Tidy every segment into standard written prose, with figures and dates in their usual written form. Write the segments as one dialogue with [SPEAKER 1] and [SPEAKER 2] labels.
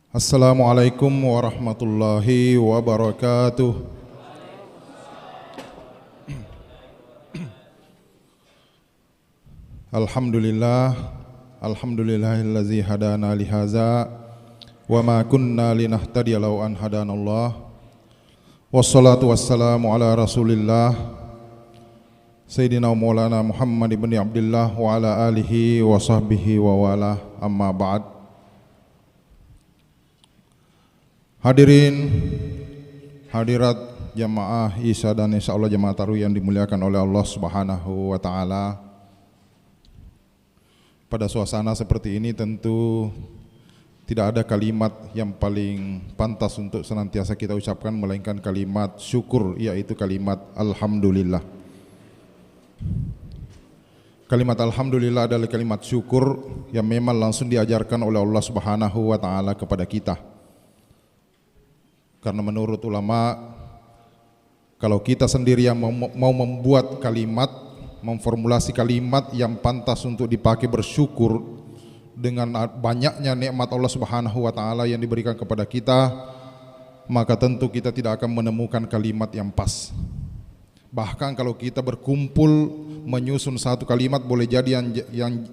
[SPEAKER 1] Assalamualaikum warahmatullahi wabarakatuh. Alhamdulillahillazi hadana lihaza wa ma kunna linahtadiya law an hadanallah. Wassalatu wassalamu ala Rasulillah Sayyidina Maulana Muhammad ibn Abdullah wa ala alihi wa sahbihi wa wala, amma ba'd. Hadirin hadirat jamaah Isya dan insyaallah jamaah taruh yang dimuliakan oleh Allah Subhanahu wa taala. Pada suasana seperti ini tentu tidak ada kalimat yang paling pantas untuk senantiasa kita ucapkan melainkan kalimat syukur, yaitu kalimat alhamdulillah. Kalimat alhamdulillah adalah kalimat syukur yang memang langsung diajarkan oleh Allah Subhanahu wa taala kepada kita. Karena menurut ulama, kalau kita sendiri yang mau membuat kalimat, memformulasi kalimat yang pantas untuk dipakai bersyukur dengan banyaknya nikmat Allah Subhanahu wa taala yang diberikan kepada kita, maka tentu kita tidak akan menemukan kalimat yang pas. Bahkan kalau kita berkumpul menyusun satu kalimat, boleh jadi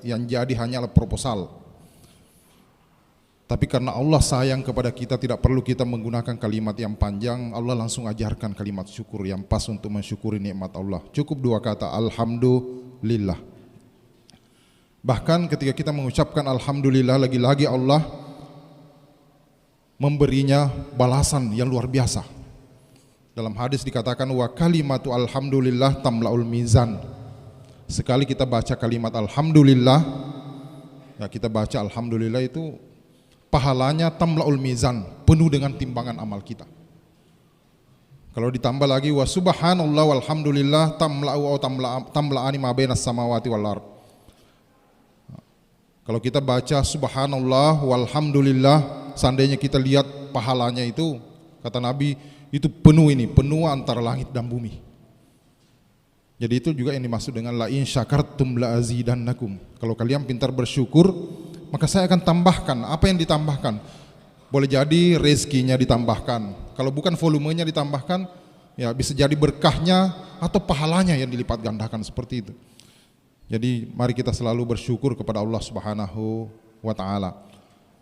[SPEAKER 1] yang jadi hanyalah proposal. Tapi karena Allah sayang kepada kita, tidak perlu kita menggunakan kalimat yang panjang. Allah langsung ajarkan kalimat syukur yang pas untuk mensyukuri nikmat Allah. Cukup dua kata, alhamdulillah. Bahkan ketika kita mengucapkan alhamdulillah, lagi-lagi Allah memberinya balasan yang luar biasa. Dalam hadis dikatakan wa kalimatu alhamdulillah tamlaul mizan. Sekali kita baca kalimat alhamdulillah, ya kita baca alhamdulillah itu pahalanya tamlaul mizan, penuh dengan timbangan amal kita. Kalau ditambah lagi wa subhanallah walhamdulillah tamla'ani ma bainas samawati wal ard. Kalau kita baca subhanallah walhamdulillah, seandainya kita lihat pahalanya itu, kata Nabi, itu penuh antara langit dan bumi. Jadi itu juga yang dimaksud dengan la in syakartum la azidannakum. Kalau kalian pintar bersyukur, maka saya akan tambahkan. Apa yang ditambahkan? Boleh jadi rezekinya ditambahkan. Kalau bukan volumenya ditambahkan, ya bisa jadi berkahnya atau pahalanya yang dilipat gandakan, seperti itu. Jadi mari kita selalu bersyukur kepada Allah Subhanahu wa taala.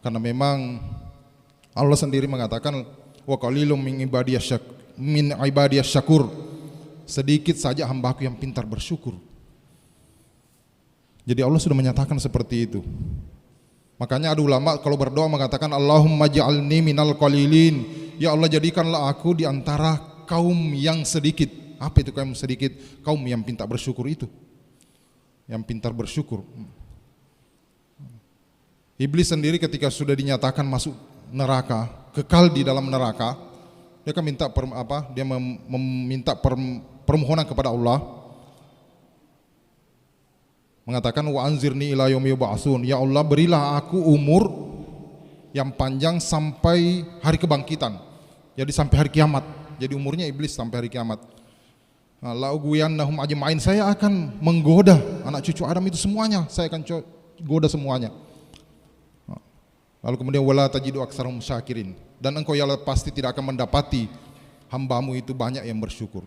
[SPEAKER 1] Karena memang Allah sendiri mengatakan wa qalilum min ibadiyas syakur. Sedikit saja hambaku yang pintar bersyukur. Jadi Allah sudah menyatakan seperti itu. Makanya ada ulama kalau berdoa mengatakan Allahumma ja'alni minal qalilin. Ya Allah, jadikanlah aku di antara kaum yang sedikit. Apa itu kaum sedikit? Kaum yang pintar bersyukur itu. Yang pintar bersyukur. Iblis sendiri ketika sudah dinyatakan masuk neraka, kekal di dalam neraka, dia kan minta meminta permohonan kepada Allah, mengatakan wa anzirni ila yaumi yub'atsun. Ya Allah, berilah aku umur yang panjang sampai hari kebangkitan. Jadi sampai hari kiamat. Jadi umurnya iblis sampai hari kiamat. La ughwiyannahum ajma'in, saya akan menggoda anak cucu Adam itu semuanya, saya akan goda semuanya. Lalu kemudian wala tajidu aktsarahum syakirin, dan engkau ya pasti tidak akan mendapati hambamu itu banyak yang bersyukur.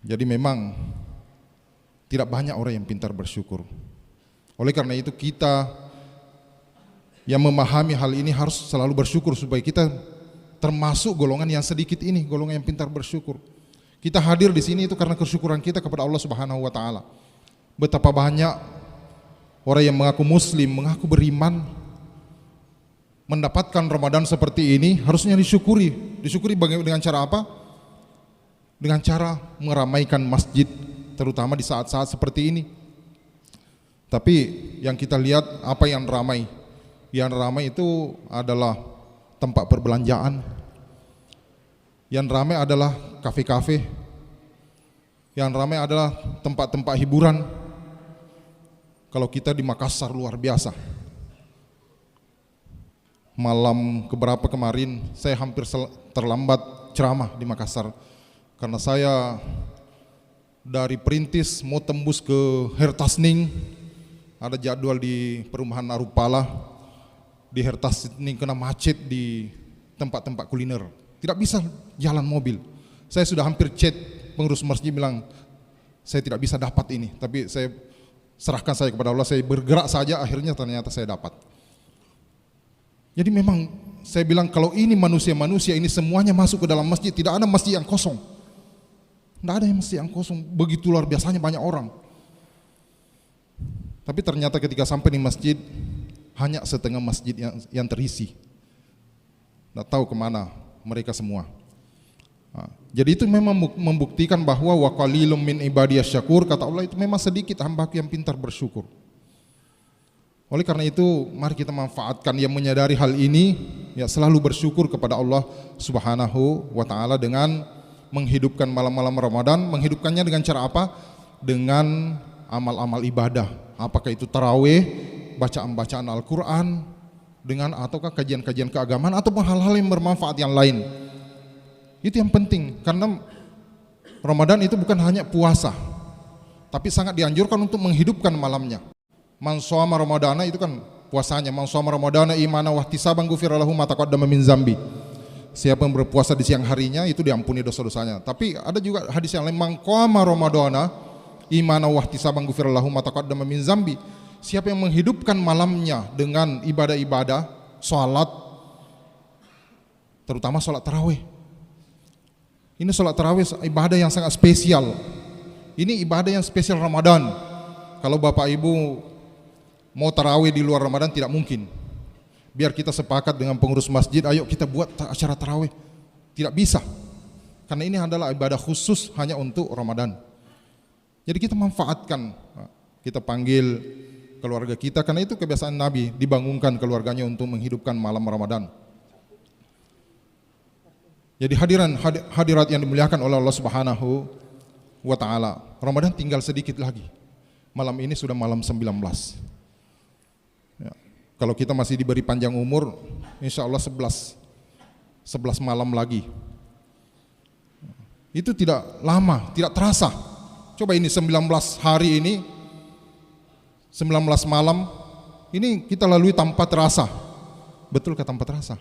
[SPEAKER 1] Jadi memang tidak banyak orang yang pintar bersyukur. Oleh karena itu kita yang memahami hal ini harus selalu bersyukur supaya kita termasuk golongan yang sedikit ini, golongan yang pintar bersyukur. Kita hadir di sini itu karena kesyukuran kita kepada Allah Subhanahu wa taala. Betapa banyak orang yang mengaku muslim, mengaku beriman, mendapatkan Ramadan seperti ini harusnya disyukuri. Disyukuri dengan cara apa? Dengan cara meramaikan masjid, terutama di saat-saat seperti ini. Tapi yang kita lihat apa yang ramai? Yang ramai itu adalah tempat perbelanjaan. Yang ramai adalah kafe-kafe. Yang ramai adalah tempat-tempat hiburan. Kalau kita di Makassar luar biasa. Malam keberapa kemarin saya hampir terlambat ceramah di Makassar. Karena saya dari Perintis mau tembus ke Hertasning, ada jadwal di perumahan Narupala. di Hertas ini kena macet di tempat-tempat kuliner, tidak bisa jalan mobil. Saya sudah hampir chat pengurus masjid bilang, saya tidak bisa dapat ini, tapi saya serahkan saya kepada Allah, saya bergerak saja, akhirnya ternyata saya dapat. Jadi memang saya bilang kalau ini manusia-manusia ini semuanya masuk ke dalam masjid, tidak ada masjid yang kosong. Tidak ada yang masjid yang kosong, begitu luar biasanya banyak orang. Tapi ternyata ketika sampai di masjid, hanya setengah masjid yang terisi. Tidak tahu kemana mereka semua. Jadi itu memang membuktikan bahwa wa qalilum min ibadiyasy syakur, kata Allah, itu memang sedikit hambaku yang pintar bersyukur. Oleh karena itu mari kita manfaatkan yang menyadari hal ini, ya selalu bersyukur kepada Allah Subhanahu wa taala dengan menghidupkan malam-malam Ramadan. Menghidupkannya dengan cara apa? Dengan amal-amal ibadah. Apakah itu tarawih, bacaan-bacaan Al-Qur'an, dengan ataukah kajian-kajian keagamaan ataupun hal-hal yang bermanfaat yang lain. Itu yang penting, karena Ramadan itu bukan hanya puasa, tapi sangat dianjurkan untuk menghidupkan malamnya. Man shoma Ramadana itu kan puasanya, man shoma Ramadana imana wa ihtisaban ghufira lahu ma taqaddama min zambi. Siapa yang berpuasa di siang harinya itu diampuni dosa-dosanya. Tapi ada juga hadis yang lain, man qama Ramadana imana wa ihtisaban ghufira lahu ma taqaddama min zambi. Siapa yang menghidupkan malamnya dengan ibadah-ibadah, salat, terutama salat tarawih. Ini salat tarawih ibadah yang sangat spesial. Ini ibadah yang spesial Ramadan. Kalau Bapak Ibu mau tarawih di luar Ramadan tidak mungkin. Biar kita sepakat dengan pengurus masjid, ayo kita buat acara tarawih. Tidak bisa. Karena ini adalah ibadah khusus hanya untuk Ramadan. Jadi kita manfaatkan. Kita panggil keluarga kita, karena itu kebiasaan Nabi, dibangunkan keluarganya untuk menghidupkan malam Ramadan. Jadi hadirat yang dimuliakan oleh Allah Subhanahu wa taala. Ramadan tinggal sedikit lagi. Malam ini sudah malam 19. Ya. Kalau kita masih diberi panjang umur, insya Allah 11 malam lagi. Itu tidak lama, tidak terasa. Coba ini 19 hari ini, 19 malam, ini kita lalui tanpa terasa. Betul tanpa terasa?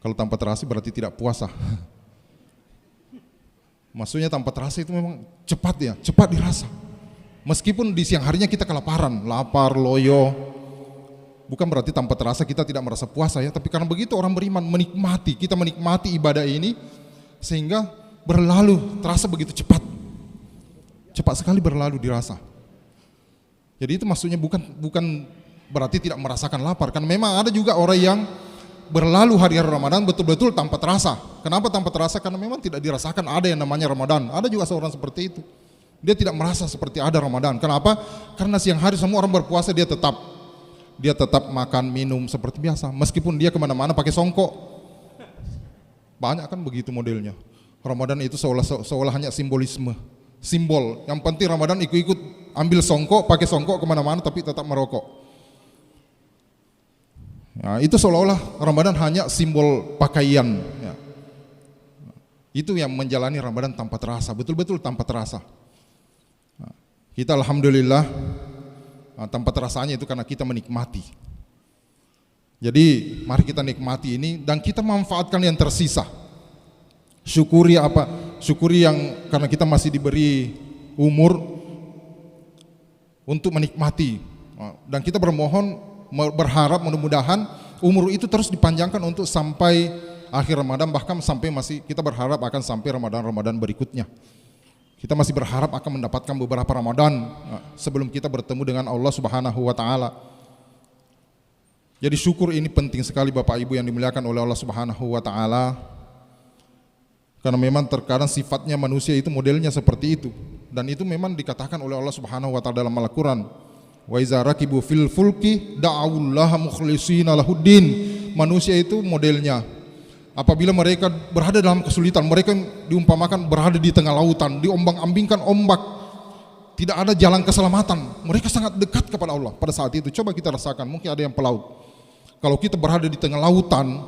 [SPEAKER 1] Kalau tanpa terasa berarti tidak puasa. Maksudnya tanpa terasa itu memang cepat ya, cepat dirasa. Meskipun di siang harinya kita kelaparan, lapar, loyo, bukan berarti tanpa terasa kita tidak merasa puasa ya. Tapi karena begitu orang beriman menikmati, kita menikmati ibadah ini sehingga berlalu terasa begitu cepat. Cepat sekali berlalu dirasa. Jadi itu maksudnya bukan berarti tidak merasakan lapar. Karena memang ada juga orang yang berlalu hari Ramadan betul-betul tanpa terasa. Kenapa tanpa terasa? Karena memang tidak dirasakan ada yang namanya Ramadan. Ada juga seorang seperti itu. Dia tidak merasa seperti ada Ramadan. Kenapa? Karena siang hari semua orang berpuasa, dia tetap makan, minum seperti biasa. Meskipun dia kemana-mana pakai songkok. Banyak kan begitu modelnya. Ramadan itu seolah hanya simbolisme. Simbol. Yang penting Ramadan ikut-ikut ambil songkok, pakai songkok kemana-mana tapi tetap merokok. Nah, itu seolah-olah Ramadan hanya simbol pakaian. Ya. Itu yang menjalani Ramadan tanpa terasa, betul-betul tanpa terasa. Nah, kita alhamdulillah tanpa terasanya itu karena kita menikmati. Jadi mari kita nikmati ini dan kita manfaatkan yang tersisa. Syukuri apa? Syukuri yang karena kita masih diberi umur untuk menikmati. Dan kita berharap mudah-mudahan umur itu terus dipanjangkan untuk sampai akhir Ramadan, bahkan sampai kita berharap akan sampai Ramadan berikutnya. Kita masih berharap akan mendapatkan beberapa Ramadan sebelum kita bertemu dengan Allah Subhanahu wa taala. Jadi syukur ini penting sekali Bapak Ibu yang dimuliakan oleh Allah Subhanahu wa taala. Karena memang terkadang sifatnya manusia itu modelnya seperti itu, dan itu memang dikatakan oleh Allah Subhanahu wa taala dalam Al-Qur'an. Wa iza rakibu fil fulki da'awullaha mukhlishina lahuddin. Manusia itu modelnya apabila mereka berada dalam kesulitan, mereka diumpamakan berada di tengah lautan, diombang-ambingkan ombak, tidak ada jalan keselamatan, mereka sangat dekat kepada Allah pada saat itu. Coba kita rasakan, mungkin ada yang pelaut, kalau kita berada di tengah lautan,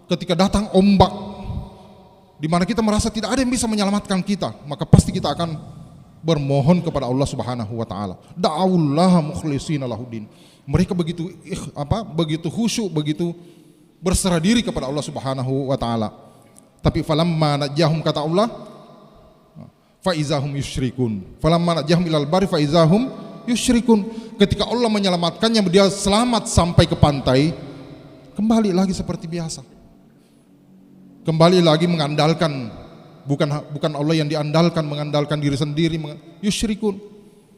[SPEAKER 1] ketika datang ombak di mana kita merasa tidak ada yang bisa menyelamatkan kita, maka pasti kita akan bermohon kepada Allah Subhanahu wa taala. Da'awullaha mukhlishina lahuddin. Mereka begitu begitu khusyuk, begitu berserah diri kepada Allah Subhanahu wa taala. Tapi falamma najahum, kata Allah, fa izahum yusyrikun. Falamma najahum ilal barri fa izahum yusyrikun. Ketika Allah menyelamatkannya, dia selamat sampai ke pantai, kembali lagi seperti biasa. Kembali lagi mengandalkan bukan Allah yang diandalkan, mengandalkan diri sendiri, yusyrikun,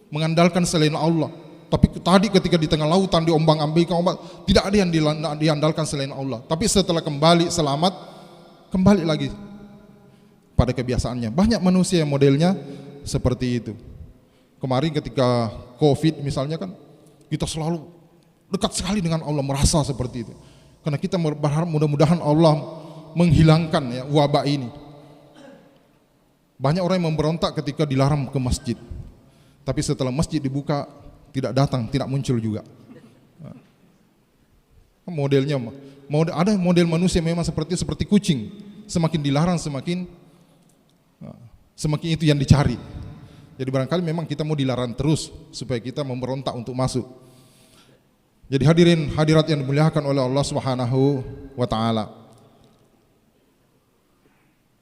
[SPEAKER 1] mengandalkan selain Allah. Tapi tadi ketika di tengah lautan diombang-ambingkan ombak, tidak ada yang diandalkan selain Allah. Tapi setelah kembali selamat, kembali lagi pada kebiasaannya. Banyak manusia yang modelnya seperti itu. Kemarin ketika COVID misalnya kan, kita selalu dekat sekali dengan Allah, merasa seperti itu. Karena kita berharap mudah-mudahan Allah menghilangkan ya wabah ini. Banyak orang yang memberontak ketika dilarang ke masjid. Tapi setelah masjid dibuka, tidak datang, tidak muncul juga. Modelnya ada model manusia memang seperti kucing, semakin dilarang semakin itu yang dicari. Jadi barangkali memang kita mau dilarang terus supaya kita memberontak untuk masuk. Jadi hadirin hadirat yang dimuliakan oleh Allah Subhanahu wa taala.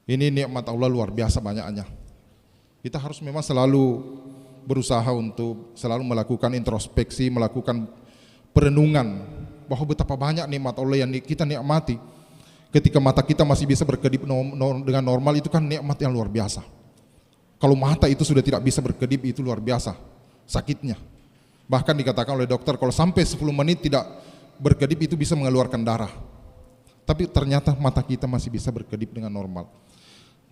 [SPEAKER 1] Ini nikmat Allah luar biasa banyaknya. Kita harus memang selalu berusaha untuk selalu melakukan introspeksi, melakukan perenungan bahwa betapa banyak nikmat Allah yang kita nikmati. Ketika mata kita masih bisa berkedip dengan normal, itu kan nikmat yang luar biasa. Kalau mata itu sudah tidak bisa berkedip, itu luar biasa sakitnya. Bahkan dikatakan oleh dokter kalau sampai 10 menit tidak berkedip itu bisa mengeluarkan darah. Tapi ternyata mata kita masih bisa berkedip dengan normal.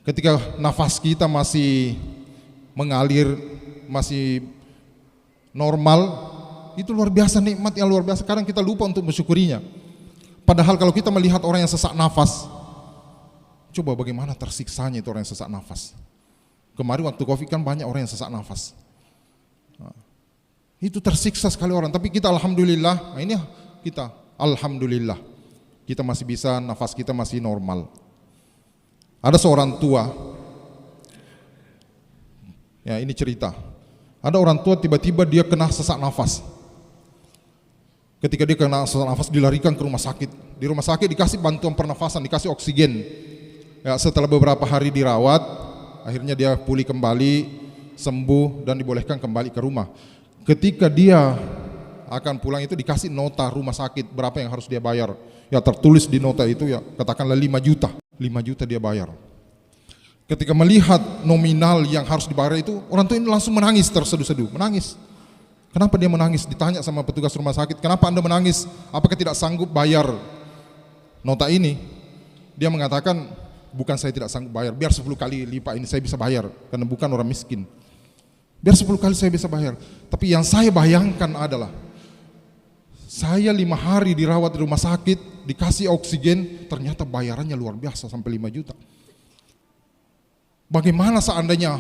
[SPEAKER 1] Ketika nafas kita masih mengalir, masih normal, itu luar biasa, nikmat yang luar biasa. Kadang kita lupa untuk mensyukurinya. Padahal kalau kita melihat orang yang sesak nafas, coba bagaimana tersiksanya itu orang yang sesak nafas. Kemarin waktu COVID kan banyak orang yang sesak nafas. Itu tersiksa sekali orang. Tapi kita alhamdulillah, ini kita alhamdulillah, kita masih bisa, nafas kita masih normal. Ada seorang tua, ya ini cerita. Ada orang tua tiba-tiba dia kena sesak nafas. Ketika dia kena sesak nafas dilarikan ke rumah sakit. Di rumah sakit dikasih bantuan pernafasan, dikasih oksigen. Ya, setelah beberapa hari dirawat, akhirnya dia pulih kembali, sembuh dan dibolehkan kembali ke rumah. Ketika dia akan pulang itu dikasih nota rumah sakit berapa yang harus dia bayar. Ya tertulis di nota itu ya katakanlah 5 juta. 5 juta dia bayar. Ketika melihat nominal yang harus dibayar itu, orang tua ini langsung menangis, terseduh-seduh, menangis. Kenapa dia menangis? Ditanya sama petugas rumah sakit, kenapa Anda menangis? Apakah tidak sanggup bayar nota ini? Dia mengatakan, bukan saya tidak sanggup bayar, biar 10 kali lipat ini saya bisa bayar, karena bukan orang miskin. Biar 10 kali saya bisa bayar. Tapi yang saya bayangkan adalah, saya 5 hari dirawat di rumah sakit, dikasih oksigen, ternyata bayarannya luar biasa sampai 5 juta. Bagaimana seandainya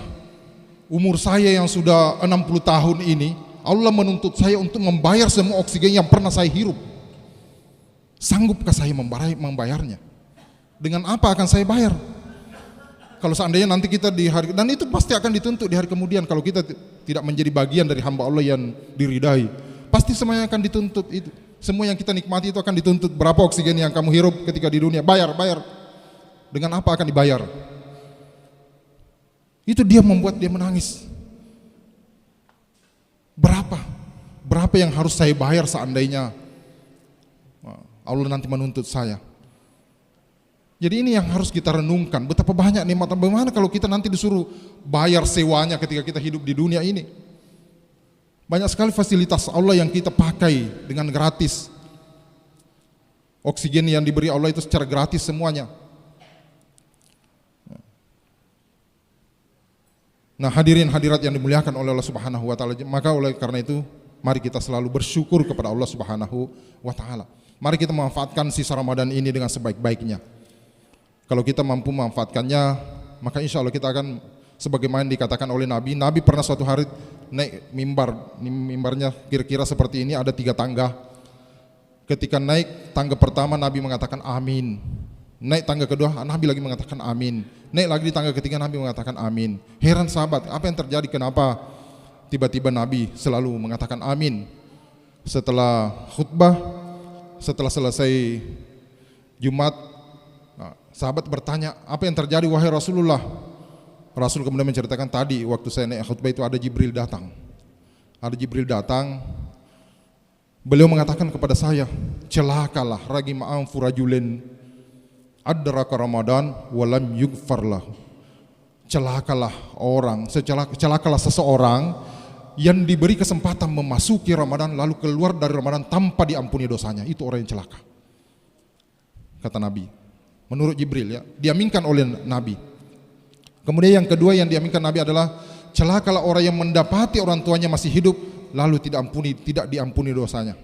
[SPEAKER 1] umur saya yang sudah 60 tahun ini, Allah menuntut saya untuk membayar semua oksigen yang pernah saya hirup. Sanggupkah saya membayarnya? Dengan apa akan saya bayar? Kalau seandainya nanti kita di hari, dan itu pasti akan dituntut di hari kemudian kalau kita tidak menjadi bagian dari hamba Allah yang diridai. Pasti semuanya akan dituntut itu. Semua yang kita nikmati itu akan dituntut. Berapa oksigen yang kamu hirup ketika di dunia? Bayar. Dengan apa akan dibayar? Itu dia membuat dia menangis. Berapa yang harus saya bayar seandainya Allah nanti menuntut saya? Jadi ini yang harus kita renungkan. Betapa banyak nikmat. Bagaimana kalau kita nanti disuruh bayar sewanya ketika kita hidup di dunia ini? Banyak sekali fasilitas Allah yang kita pakai dengan gratis. Oksigen yang diberi Allah itu secara gratis semuanya. Nah, hadirin hadirat yang dimuliakan oleh Allah Subhanahu wa taala, maka oleh karena itu mari kita selalu bersyukur kepada Allah Subhanahu wa taala. Mari kita memanfaatkan sisa Ramadan ini dengan sebaik-baiknya. Kalau kita mampu memanfaatkannya, maka insya Allah kita akan sebagaimana dikatakan oleh Nabi. Nabi pernah suatu hari naik mimbar, mimbarnya kira-kira seperti ini, ada 3 tangga. Ketika naik tangga pertama Nabi mengatakan amin. Naik tangga kedua Nabi lagi mengatakan amin. Naik lagi di tangga ketiga Nabi mengatakan amin. Heran sahabat, apa yang terjadi, kenapa tiba-tiba Nabi selalu mengatakan amin? Setelah khutbah, setelah selesai Jumat, sahabat bertanya, apa yang terjadi wahai Rasulullah? Rasul kemudian menceritakan, tadi waktu saya naik khutbah itu ada Jibril datang. Ada Jibril datang, beliau mengatakan kepada saya, celakalah ragim anfu rajulin adraka Ramadan walam yughfar lahu. Celakalah celakalah seseorang yang diberi kesempatan memasuki Ramadan lalu keluar dari Ramadan tanpa diampuni dosanya. Itu orang yang celaka, kata Nabi. Menurut Jibril ya, diaminkan oleh Nabi. Kemudian yang kedua yang diaminkan Nabi adalah celakalah orang yang mendapati orang tuanya masih hidup lalu tidak diampuni dosanya.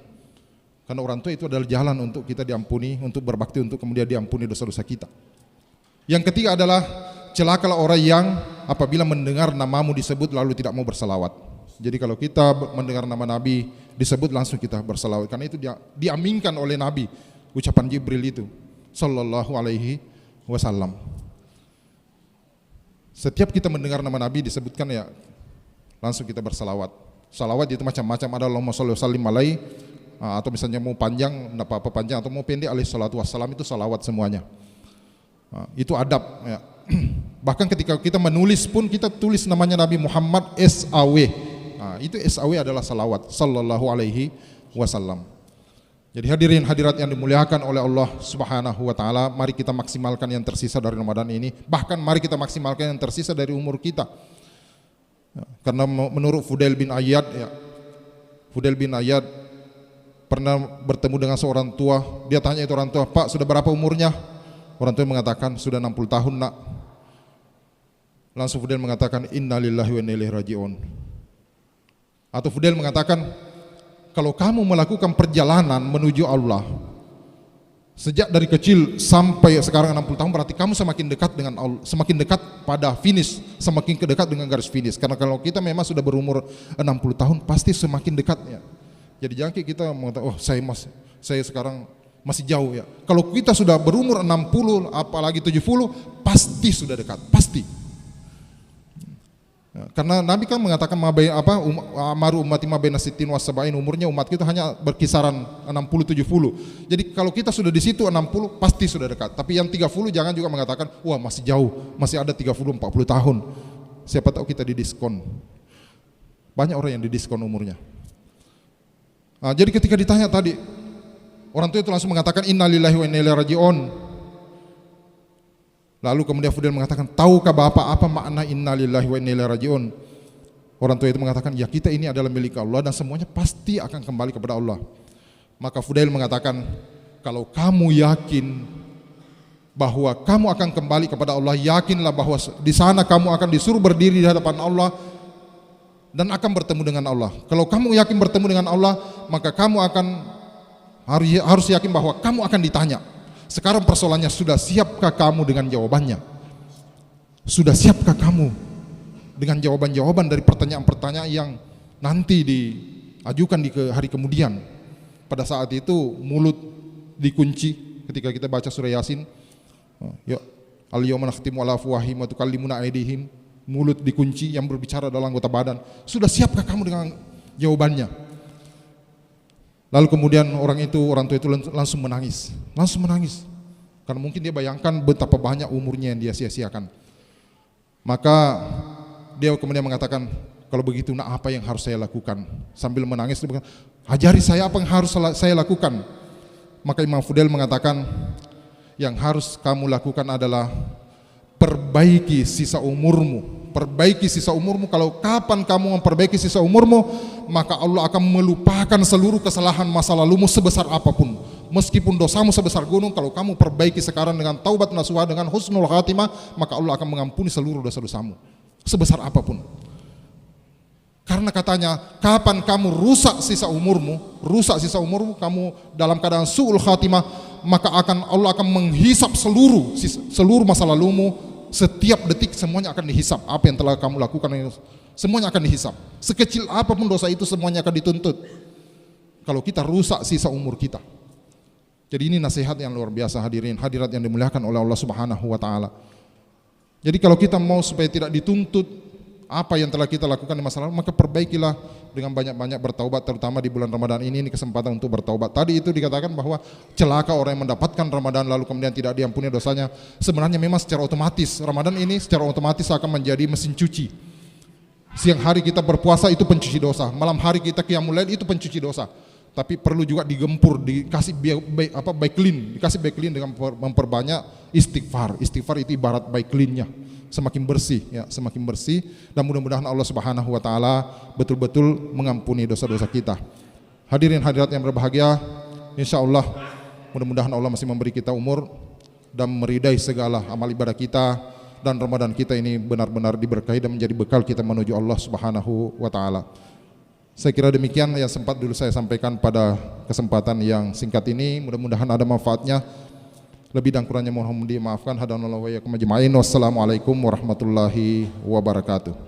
[SPEAKER 1] Karena orang tua itu adalah jalan untuk kita diampuni, untuk berbakti, untuk kemudian diampuni dosa-dosa kita. Yang ketiga adalah celakalah orang yang apabila mendengar namamu disebut lalu tidak mau berselawat. Jadi kalau kita mendengar nama Nabi disebut langsung kita berselawat, karena itu diaminkan oleh Nabi ucapan Jibril itu sallallahu alaihi wasallam. Setiap kita mendengar nama Nabi disebutkan ya langsung kita berselawat. Salawat itu macam-macam, ada Allahumma sholli wa sallim alaihi, atau misalnya mau panjang, enggak apa-apa panjang, atau mau pendek alaihi salatu wassalam, itu salawat semuanya. Itu adab ya. Bahkan ketika kita menulis pun kita tulis namanya Nabi Muhammad SAW. Itu SAW adalah salawat sallallahu alaihi wasallam. Jadi hadirin hadirat yang dimuliakan oleh Allah Subhanahu wa taala, mari kita maksimalkan yang tersisa dari Ramadan ini. Bahkan mari kita maksimalkan yang tersisa dari umur kita. Karena menurut Fudail bin Ayyad ya, Fudail bin Ayyad pernah bertemu dengan seorang tua. Dia tanya itu orang tua, "Pak, sudah berapa umurnya?" Orang tua mengatakan, "Sudah 60 tahun, Nak." Langsung Fudail mengatakan, "Innalillahi wa inna ilaihi raji'un." Atau Fudail mengatakan, kalau kamu melakukan perjalanan menuju Allah sejak dari kecil sampai sekarang 60 tahun, berarti kamu semakin dekat dengan Allah, semakin dekat pada finish, semakin dekat dengan garis finish. Karena kalau kita memang sudah berumur 60 tahun pasti semakin dekat ya. Jadi jangan kita mengatakan, oh saya sekarang masih jauh ya. Kalau kita sudah berumur 60 apalagi 70 pasti sudah dekat, pasti. Karena Nabi kan mengatakan amaru ummati ma baina sittin wa sab'in, umurnya umat kita hanya berkisaran 60-70. Jadi kalau kita sudah di situ 60 pasti sudah dekat. Tapi yang 30 jangan juga mengatakan wah masih jauh, masih ada 30-40 tahun. Siapa tahu kita didiskon. Banyak orang yang didiskon umurnya. Jadi ketika ditanya tadi, orang tua itu langsung mengatakan innalillahi wa inna ilaihi raji'un. Lalu kemudian Fudail mengatakan, tahukah Bapak apa makna innalillahi wa inna ilaihi raji'un? Orang tua itu mengatakan, ya kita ini adalah milik Allah dan semuanya pasti akan kembali kepada Allah. Maka Fudail mengatakan, kalau kamu yakin bahwa kamu akan kembali kepada Allah, yakinlah bahwa di sana kamu akan disuruh berdiri di hadapan Allah dan akan bertemu dengan Allah. Kalau kamu yakin bertemu dengan Allah, maka kamu akan harus yakin bahwa kamu akan ditanya. Sekarang persoalannya, sudah siapkah kamu dengan jawabannya? Sudah siapkah kamu dengan jawaban-jawaban dari pertanyaan-pertanyaan yang nanti diajukan di hari kemudian? Pada saat itu mulut dikunci ketika kita baca surah Yasin. Ya, al-yawma nakhtimu ala afwahihim wa tukallimuna aydihim. Mulut dikunci, yang berbicara adalah anggota badan. Sudah siapkah kamu dengan jawabannya? Lalu kemudian orang tua itu langsung menangis, karena mungkin dia bayangkan betapa banyak umurnya yang dia sia-siakan. Maka dia kemudian mengatakan, kalau begitu nak apa yang harus saya lakukan? Sambil menangis dia berkata, ajari saya apa yang harus saya lakukan. Maka Imam Fudail mengatakan, yang harus kamu lakukan adalah perbaiki sisa umurmu. Perbaiki sisa umurmu. Kalau kapan kamu memperbaiki sisa umurmu, maka Allah akan melupakan seluruh kesalahan masa lalumu sebesar apapun. Meskipun dosamu sebesar gunung, kalau kamu perbaiki sekarang dengan taubat nasuha, dengan husnul khatimah, maka Allah akan mengampuni seluruh dosa-dosamu sebesar apapun. Karena katanya, kapan kamu rusak sisa umurmu, kamu dalam keadaan su'ul khatimah, maka Allah akan menghisap seluruh masa lalumu. Setiap detik semuanya akan dihisap. Apa yang telah kamu lakukan semuanya akan dihisap. Sekecil apapun dosa itu semuanya akan dituntut. Kalau kita rusak sisa umur kita. Jadi ini nasihat yang luar biasa hadirin hadirat yang dimuliakan oleh Allah Subhanahu wa taala. Jadi kalau kita mau supaya tidak dituntut apa yang telah kita lakukan di masa lalu, maka perbaikilah dengan banyak-banyak bertaubat, terutama di bulan Ramadan ini kesempatan untuk bertaubat. Tadi itu dikatakan bahwa celaka orang yang mendapatkan Ramadan lalu kemudian tidak diampuni dosanya. Sebenarnya memang secara otomatis Ramadan ini secara otomatis akan menjadi mesin cuci. Siang hari kita berpuasa itu pencuci dosa, malam hari kita qiyamul lail itu pencuci dosa. Tapi perlu juga digempur, dikasih baik clean dengan memperbanyak istighfar. Istighfar itu ibarat baik cleannya, semakin bersih ya, semakin bersih, dan mudah-mudahan Allah Subhanahu wa taala betul-betul mengampuni dosa-dosa kita. Hadirin hadirat yang berbahagia, insyaallah mudah-mudahan Allah masih memberi kita umur dan meridai segala amal ibadah kita, dan Ramadan kita ini benar-benar diberkahi dan menjadi bekal kita menuju Allah Subhanahu wa taala. Saya kira demikian yang sempat dulu saya sampaikan pada kesempatan yang singkat ini. Mudah-mudahan ada manfaatnya. Lebih dan kurangnya mohon dimaafkan. Hadanallahu wa iyyakum ajma'in. Wassalamualaikum warahmatullahi wabarakatuh.